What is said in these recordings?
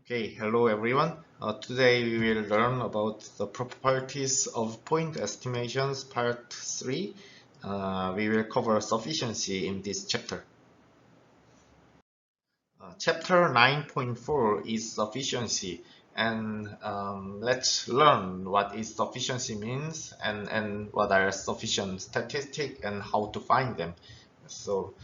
Okay, hello everyone. Today we will learn about the properties of point estimations part 3. We will cover sufficiency in this chapter. Chapter 9.4 is sufficiency, and let's learn what is sufficiency means and what are sufficient statistics and how to find them. So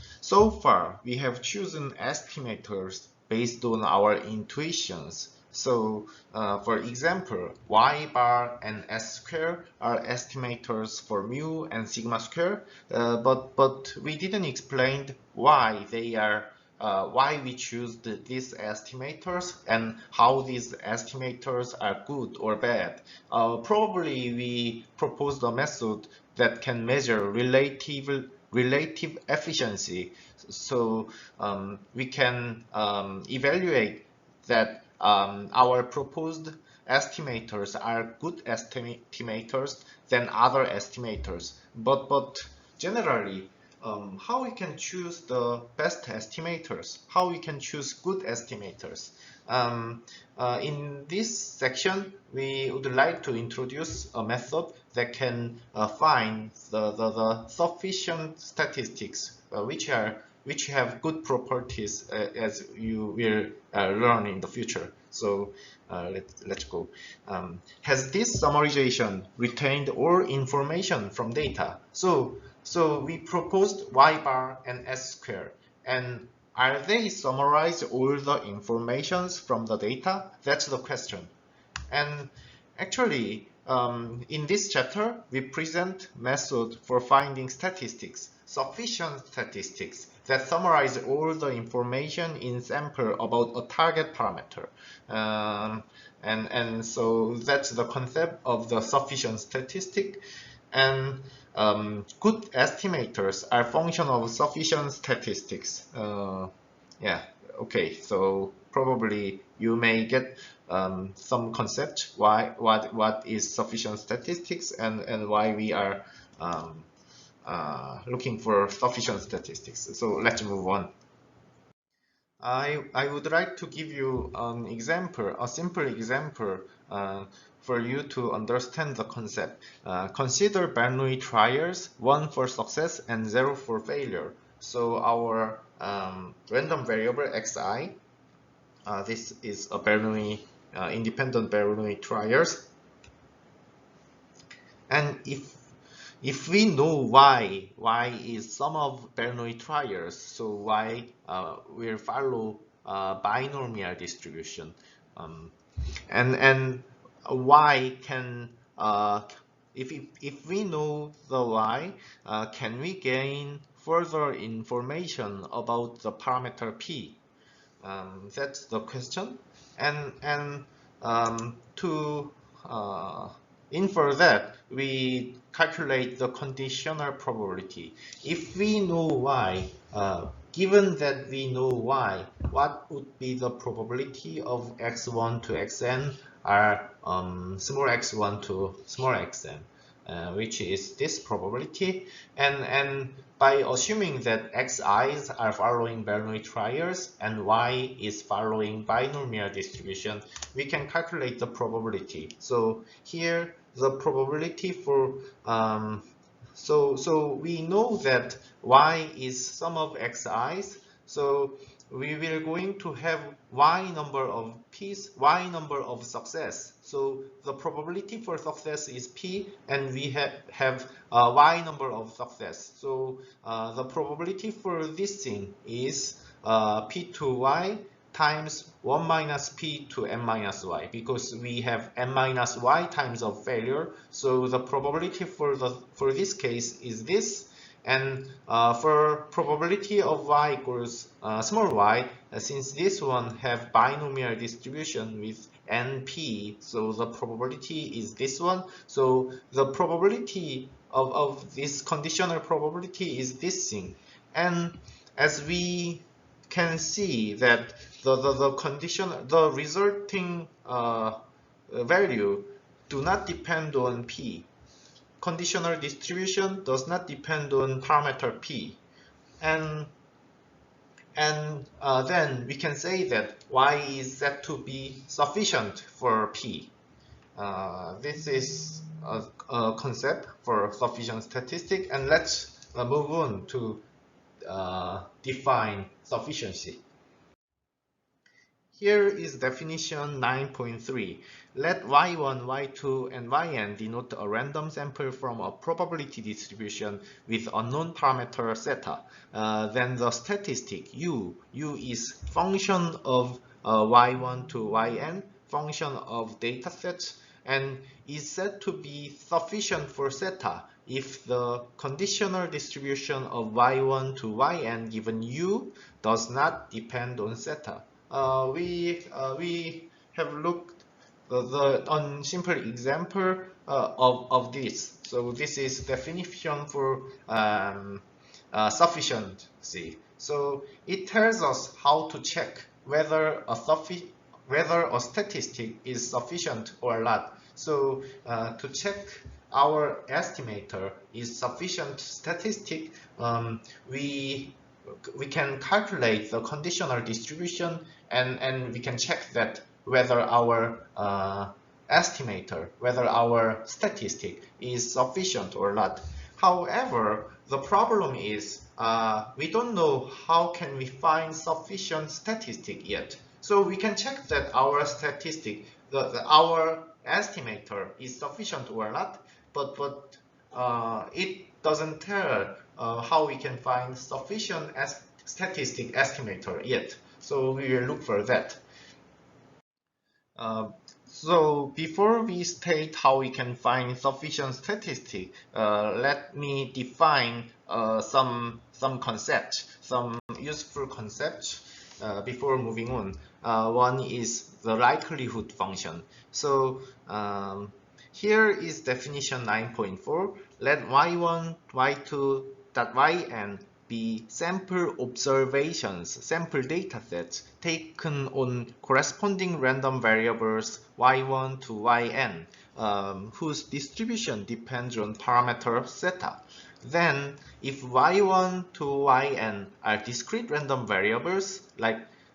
far we have chosen estimators based on our intuitions. For example, y bar and s square are estimators for mu and sigma square, but we didn't explain why we choose these estimators and how these estimators are good or bad. Probably we proposed a method that can measure relative efficiency, so we can evaluate that our proposed estimators are good estimators than other estimators. But generally, how we can choose the best estimators, how we can choose good estimators. In this section, we would like to introduce a method that can find the sufficient statistics which have good properties, as you will learn in the future. So let's go. Has this summarization retained all information from data? So we proposed y bar and s square, and are they summarize all the informations from the data? That's the question. And actually, in this chapter, we present method for finding statistics, sufficient statistics that summarize all the information in sample about a target parameter. And so that's the concept of the sufficient statistic. And good estimators are function of sufficient statistics. Yeah, okay, so probably you may get some concept what is sufficient statistics and why we are looking for sufficient statistics. So let's move on. I would like to give you an example, a simple example, for you to understand the concept. Consider Bernoulli trials, 1 for success and 0 for failure. So our random variable xi, this is a Bernoulli, independent Bernoulli trials. And if we know y is sum of Bernoulli trials, so y will follow binomial distribution, and y can if we know the y, can we gain further information about the parameter p? That's the question, and to infer that, we calculate the conditional probability. If we know y, given that we know y, what would be the probability of x1 to xn are small x1 to small xn? Which is this probability, and by assuming that xi's are following Bernoulli trials and y is following binomial distribution, we can calculate the probability. So here the probability for so we know that y is sum of xi's, so we will going to have y number of p's, y number of success. So the probability for success is p, and we have y number of success. So the probability for this thing is p to y times 1 minus p to n minus y, because we have n minus y times of failure. So the probability for this case is this. And for probability of y equals small y, since this one have binomial distribution with np, so the probability is this one. So the probability of this conditional probability is this thing. And as we can see that the resulting value do not depend on p. Conditional distribution does not depend on parameter p, and And then we can say that y is said to be sufficient for p. This is a concept for sufficient statistic, and let's move on to define sufficiency. Here is definition 9.3. Let y1, y2, and yn denote a random sample from a probability distribution with unknown parameter zeta. Then the statistic u is function of y1 to yn, function of datasets, and is said to be sufficient for zeta if the conditional distribution of y1 to yn given u does not depend on zeta. We have looked on simple example of this. So this is definition for sufficiency. So it tells us how to check whether a statistic is sufficient or not. So to check our estimator is sufficient statistic, we can calculate the conditional distribution, and we can check that whether our estimator, whether our statistic is sufficient or not. However, the problem is we don't know how can we find sufficient statistic yet. So we can check that our statistic, our estimator is sufficient or not, but it doesn't tell how we can find sufficient statistic estimator yet. So we will look for that. So before we state how we can find sufficient statistic, let me define some concepts, some useful concepts before moving on. One is the likelihood function. So here is definition 9.4. Let y1, y2, yn be sample observations, sample datasets taken on corresponding random variables y1 to yn, whose distribution depends on parameter zeta. Then, if y1 to yn are discrete random variables,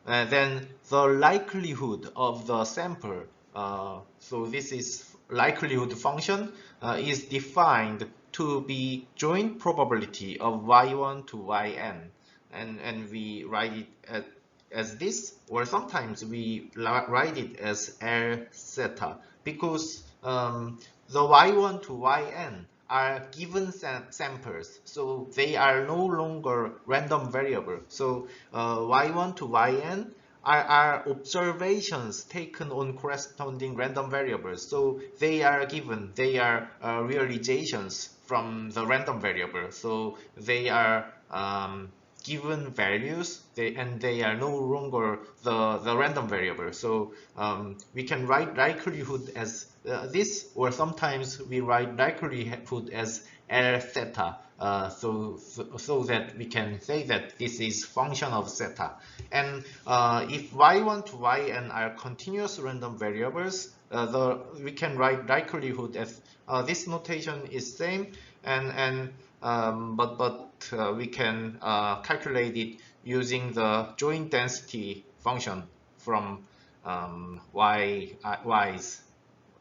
then the likelihood of the sample, so this is likelihood function, is defined to be joint probability of y1 to yn, and we write it as this, or sometimes we write it as L zeta, because the y1 to yn are given samples, so they are no longer random variable. So y1 to yn are observations taken on corresponding random variables. So they are given, they are realizations from the random variable. So they are given values, and they are no longer the random variable. So we can write likelihood as this, or sometimes we write likelihood as L theta, so that we can say that this is function of zeta. And if y1 to yn are continuous random variables, we can write likelihood as this notation is same, but we can calculate it using the joint density function from y's.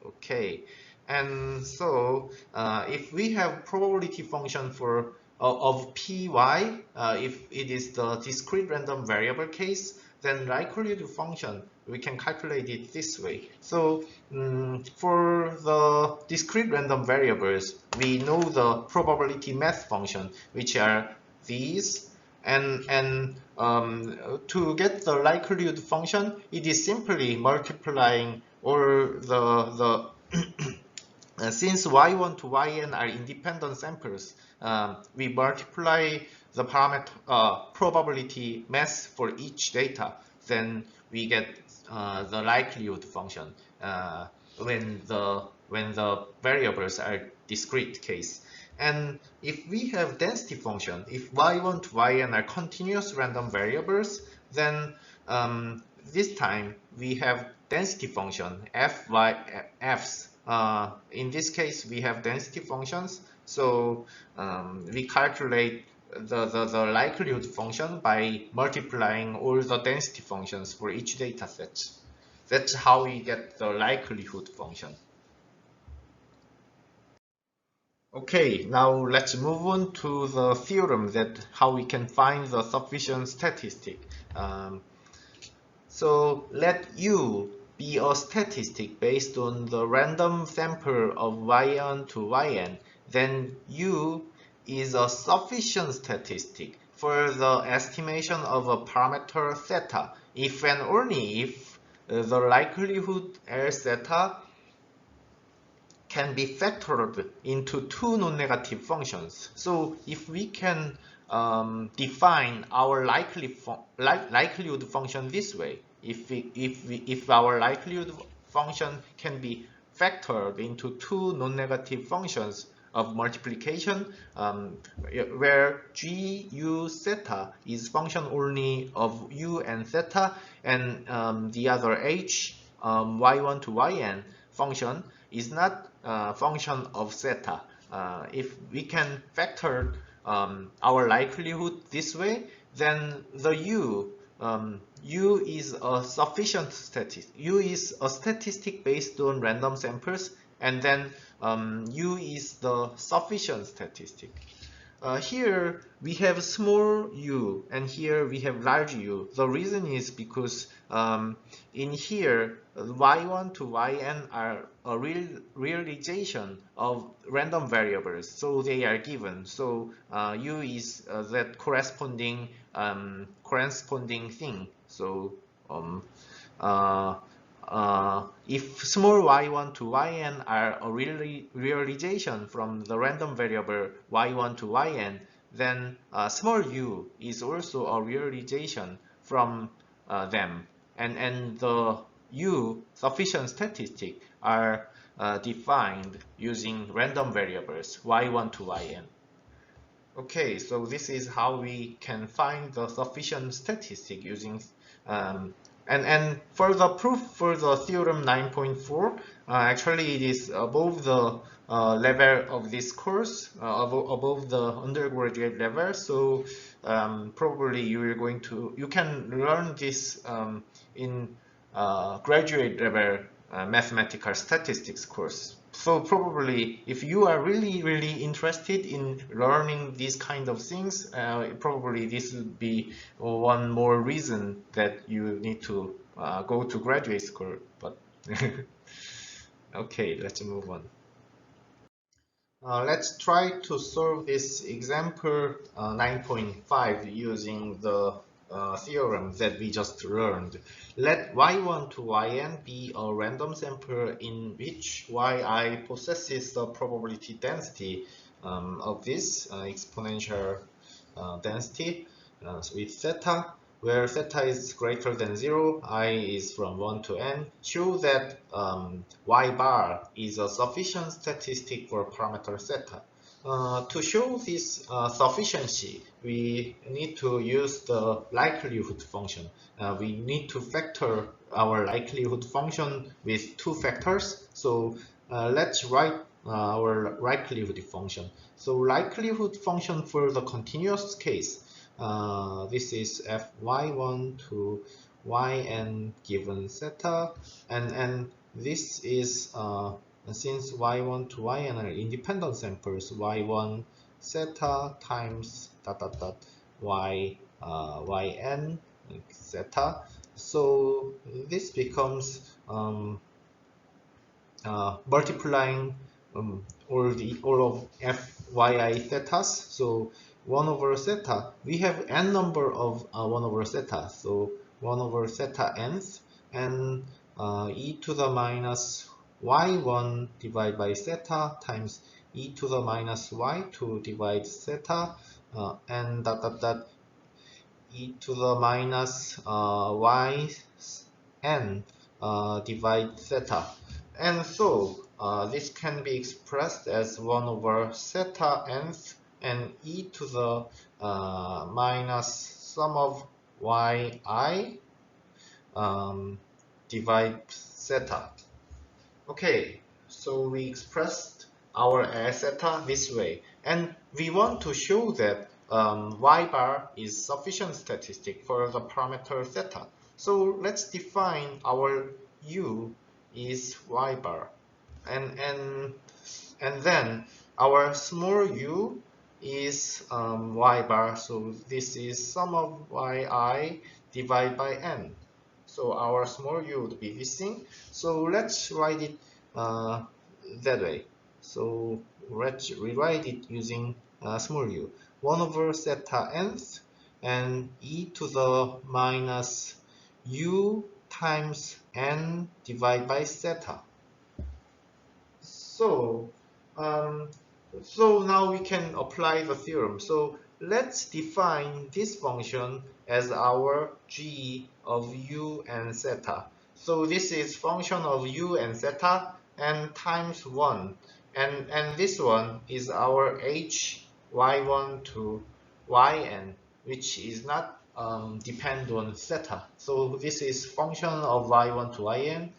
Okay, and so if we have probability function for of py, if it is the discrete random variable case, then likelihood function we can calculate it this way. So for the discrete random variables, we know the probability mass function, which are these, and to get the likelihood function, it is simply multiplying or the since y1 to yn are independent samples, we multiply the parameter probability mass for each data, then we get the likelihood function when the variables are discrete case. And if we have density function, if y1 to yn are continuous random variables, then this time we have density function f's. In this case, we have density functions, so we calculate the likelihood function by multiplying all the density functions for each data set. That's how we get the likelihood function. Okay, now let's move on to the theorem that how we can find the sufficient statistic. Um, so let U be a statistic based on the random sample of yn to yn. Then U is a sufficient statistic for the estimation of a parameter theta if and only if the likelihood L theta can be factored into two non-negative functions. So if we can define our likelihood function this way, if our likelihood function can be factored into two non-negative functions of multiplication, where g u theta is function only of u and theta, and the other h y1 to yn function is not a function of theta. If we can factor our likelihood this way, then the U is a sufficient statistic. U is a statistic based on random samples, and then U is the sufficient statistic. Here we have small u and here we have large U. The reason is because in here y1 to yn are a realization of random variables, so they are given. So U is that corresponding thing. So if small y1 to yn are a realization from the random variable y1 to yn, then small u is also a realization from them. And the u sufficient statistic are defined using random variables y1 to yn. Okay, so this is how we can find the sufficient statistic using and for the proof for the theorem 9.4, actually it is above the level of this course, above the undergraduate level. So probably you can learn this in graduate level mathematical statistics course. So probably if you are really interested in learning these kind of things, probably this would be one more reason that you need to go to graduate school. But okay, let's move on. Let's try to solve this example 9.5 using the theorem that we just learned. Let y1 to yn be a random sample in which yi possesses the probability density of this exponential density with theta, where theta is greater than 0, I is from 1 to n. Show that y bar is a sufficient statistic for parameter theta. To show this sufficiency, we need to use the likelihood function. We need to factor our likelihood function with two factors. So let's write our likelihood function. So likelihood function for the continuous case, this is fy1 to yn given theta, and this is since y1 to yn are independent samples, y1 theta times yn theta. So this becomes multiplying all of fyi thetas. So 1 over theta, we have n number of 1 over theta, so 1 over theta nth, and e to the minus y1 divided by theta times e to the minus y2 divide theta, and e to the minus yn divide theta. And so this can be expressed as 1 over theta nth and e to the minus sum of yi divide theta. Okay, so we expressed our theta this way, and we want to show that y bar is sufficient statistic for the parameter theta. So let's define our u is y bar, and then our small u is y bar. So this is sum of yi divided by n. So our small u would be this thing. So let's write it that way. So let's rewrite it using small u. 1 over theta nth and e to the minus u times n divided by theta. So, um, so now we can apply the theorem. So let's define this function as our g of u and theta. So this is function of u and theta and times 1. And this one is our h y1 to yn, which is not depend on theta. So this is function of y1 to yn.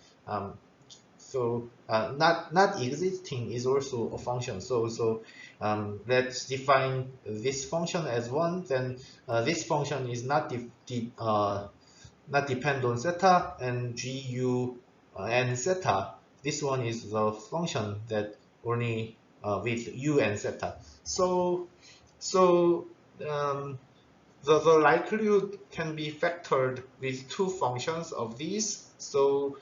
So not existing is also a function. So let's define this function as 1. Then this function is not depend on theta, and gu and theta. This one is the function that only with u and theta. So the likelihood can be factored with two functions of these. So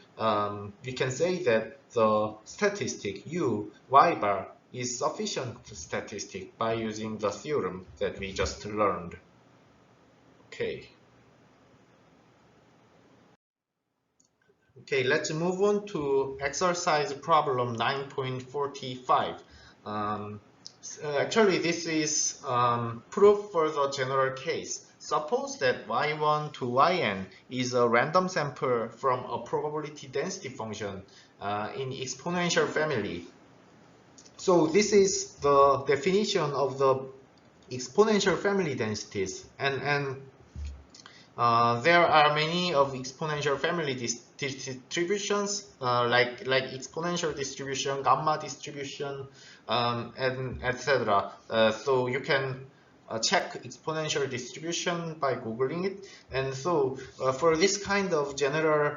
we can say that the statistic u y bar is sufficient statistic by using the theorem that we just learned. Okay. Okay, let's move on to exercise problem 9.45. Actually, this is proof for the general case. Suppose that y1 to yn is a random sample from a probability density function in exponential family. So this is the definition of the exponential family densities, and there are many of exponential family distributions, like exponential distribution, gamma distribution, and etc. So you can check exponential distribution by googling it. And so for this kind of general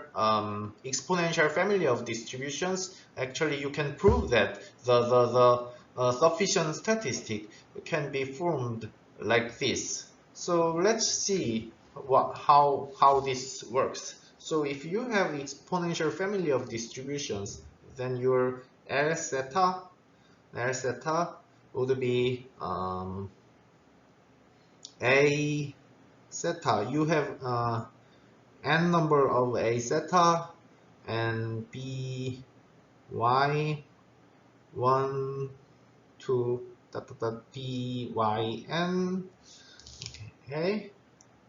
exponential family of distributions, actually you can prove that the sufficient statistic can be formed like this. So let's see how this works. So if you have exponential family of distributions, then your L theta would be A theta. You have n number of A theta and B y 1 to B y n. Okay,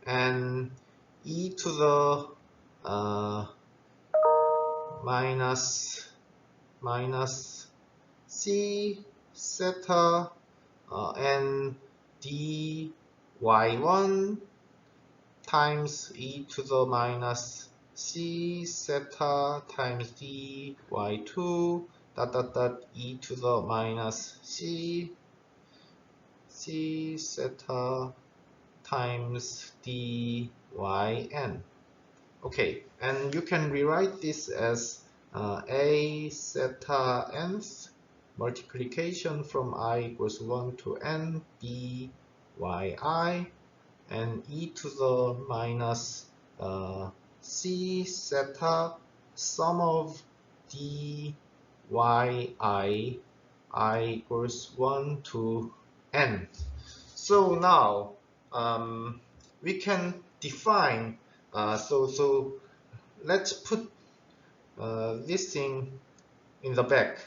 and e to the minus c theta and d y1 times e to the minus c theta times d y2 e to the minus c theta times d yn. Okay, and you can rewrite this as a theta nth multiplication from I equals 1 to n b yi, and e to the minus c theta sum of d yi I equals 1 to n. So now we can define, so let's put this thing in the back.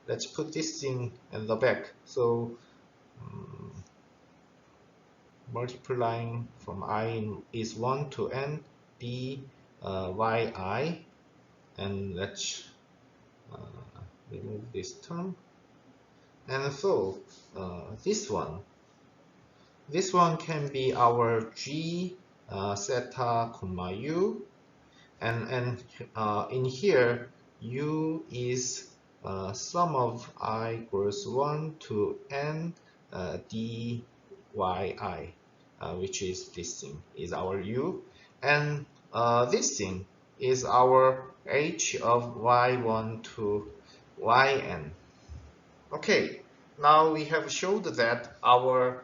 Let's put this thing in the back. So multiplying from I is 1 to n b yi, and let's remove this term. And so this one can be our g theta comma u, and in here u is sum of I equals 1 to n d yi, which is this thing is our u, and this thing is our h of y1 to yn. Okay, now we have showed that our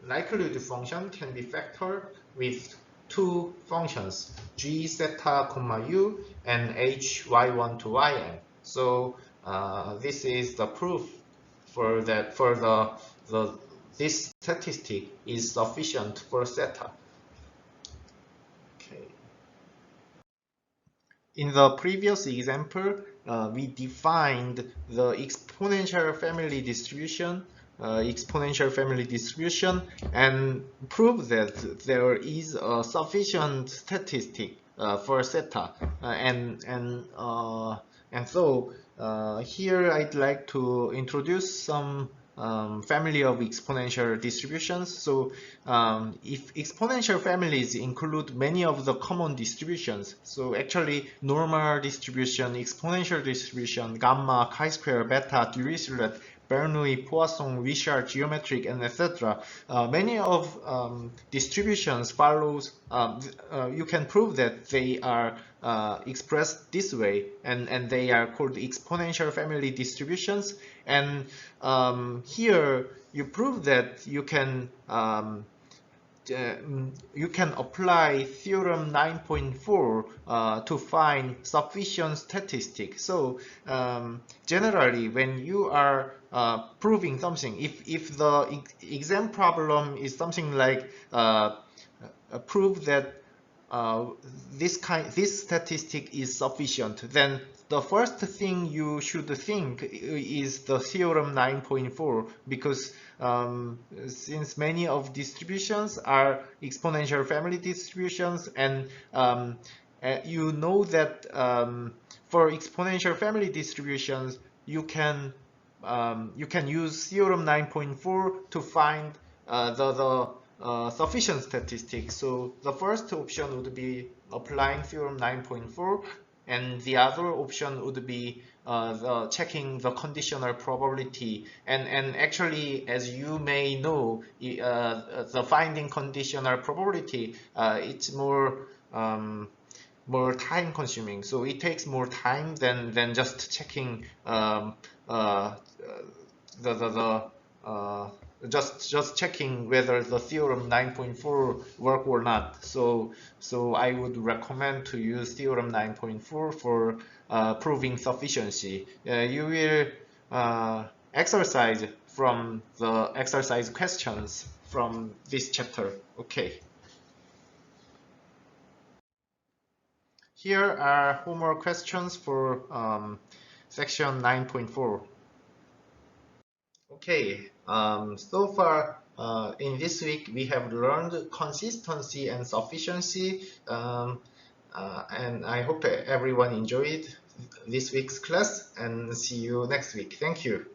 likelihood function can be factored with two functions, g theta comma u and h y1 to yn. So this is the proof for that for the this statistic is sufficient for theta. Okay. In the previous example, we defined the exponential family distribution, and proved that there is a sufficient statistic for theta, and so here I'd like to introduce some family of exponential distributions. So if exponential families include many of the common distributions, so actually normal distribution, exponential distribution, gamma, chi-square, beta, Dirichlet, Bernoulli, Poisson, Richard, geometric, and etc. Many of distributions follows. You can prove that they are expressed this way, and they are called exponential family distributions. And here you prove that you can apply theorem 9.4 to find sufficient statistics. So generally, when you are proving something, if the exam problem is something like prove that this statistic is sufficient, then the first thing you should think is the theorem 9.4, because since many of distributions are exponential family distributions, and you know that for exponential family distributions you can use theorem 9.4 to find the sufficient statistics. So the first option would be applying theorem 9.4, and the other option would be checking the conditional probability. And actually, as you may know, the finding conditional probability, it's more time consuming. So it takes more time than just checking just checking whether the theorem 9.4 work or not. So I would recommend to use theorem 9.4 for proving sufficiency. You will exercise from the exercise questions from this chapter. Okay. Here are homework questions for section 9.4. Okay, so far in this week we have learned consistency and sufficiency, and I hope everyone enjoyed this week's class, and see you next week. Thank you.